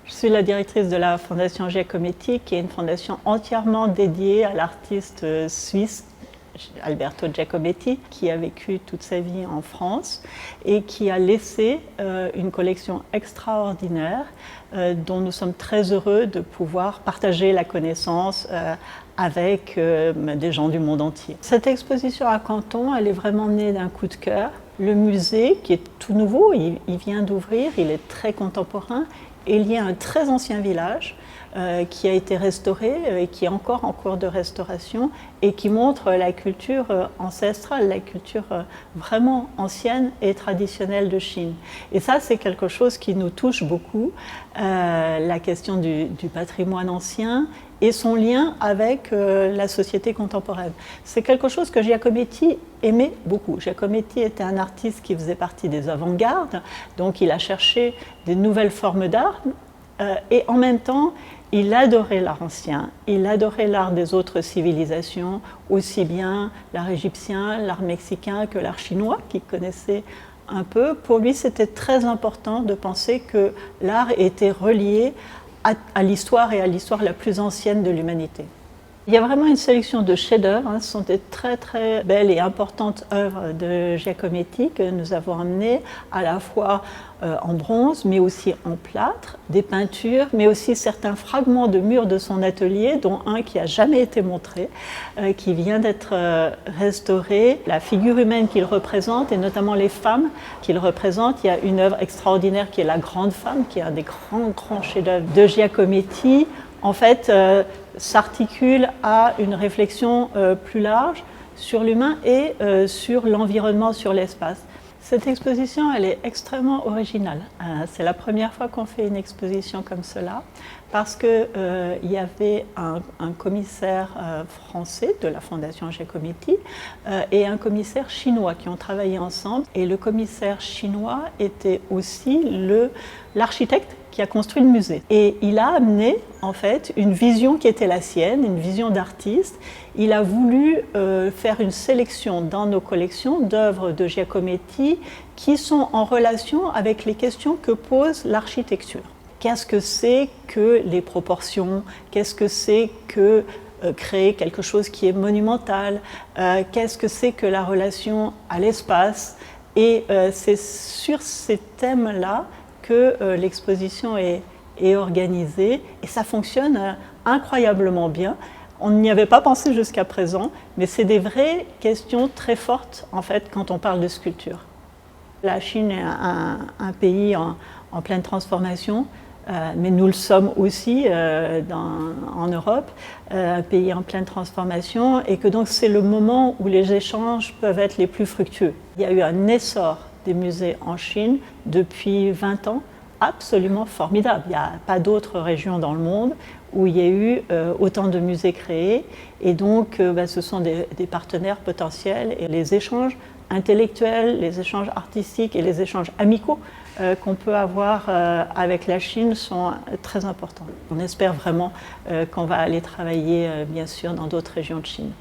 Je suis la directrice de la Fondation Giacometti, qui est une fondation entièrement dédiée à l'artiste suisse Alberto Giacometti, qui a vécu toute sa vie en France et qui a laissé une collection extraordinaire dont nous sommes très heureux de pouvoir partager la connaissance avec des gens du monde entier. Cette exposition à Canton, elle est vraiment née d'un coup de cœur. Le musée, qui est tout nouveau, il vient d'ouvrir, il est très contemporain, et il y a un très ancien village qui a été restauré et qui est encore en cours de restauration et qui montre la culture ancestrale, la culture vraiment ancienne et traditionnelle de Chine. Et ça, c'est quelque chose qui nous touche beaucoup, la question du patrimoine ancien et son lien avec la société contemporaine. C'est quelque chose que Giacometti aimait beaucoup. Giacometti était un artiste qui faisait partie des avant-gardes, donc il a cherché des nouvelles formes d'art et en même temps, il adorait l'art ancien, il adorait l'art des autres civilisations, aussi bien l'art égyptien, l'art mexicain que l'art chinois, qu'il connaissait un peu. Pour lui, c'était très important de penser que l'art était relié à l'histoire et à l'histoire la plus ancienne de l'humanité. Il y a vraiment une sélection de chefs-d'œuvre, ce sont des très très belles et importantes œuvres de Giacometti que nous avons amenées à la fois en bronze mais aussi en plâtre, des peintures, mais aussi certains fragments de murs de son atelier, dont un qui n'a jamais été montré, qui vient d'être restauré. La figure humaine qu'il représente et notamment les femmes qu'il représente, il y a une œuvre extraordinaire qui est La Grande Femme, qui est un des grands chefs-d'œuvre de Giacometti. En fait, s'articule à une réflexion plus large sur l'humain et sur l'environnement, sur l'espace. Cette exposition, elle est extrêmement originale. C'est la première fois qu'on fait une exposition comme cela, parce qu'il y avait un commissaire français de la Fondation Giacometti et un commissaire chinois qui ont travaillé ensemble. Et le commissaire chinois était aussi l'architecte qui a construit le musée. Et il a amené en fait une vision qui était la sienne, une vision d'artiste. Il a voulu faire une sélection dans nos collections d'œuvres de Giacometti qui sont en relation avec les questions que pose l'architecture. Qu'est-ce que c'est que les proportions? Qu'est-ce que c'est que créer quelque chose qui est monumental? Qu'est-ce que c'est que la relation à l'espace? Et c'est sur ces thèmes-là que l'exposition est organisée et ça fonctionne incroyablement bien. On n'y avait pas pensé jusqu'à présent, mais c'est des vraies questions très fortes en fait quand on parle de sculpture. La Chine est un pays en pleine transformation, mais nous le sommes aussi en Europe, un pays en pleine transformation, et que donc c'est le moment où les échanges peuvent être les plus fructueux. Il y a eu un essor des musées en Chine depuis 20 ans, absolument formidable. Il n'y a pas d'autre région dans le monde où il y a eu autant de musées créés, et donc ce sont des partenaires potentiels, et les échanges intellectuels, les échanges artistiques et les échanges amicaux qu'on peut avoir avec la Chine sont très importants. On espère vraiment qu'on va aller travailler bien sûr dans d'autres régions de Chine.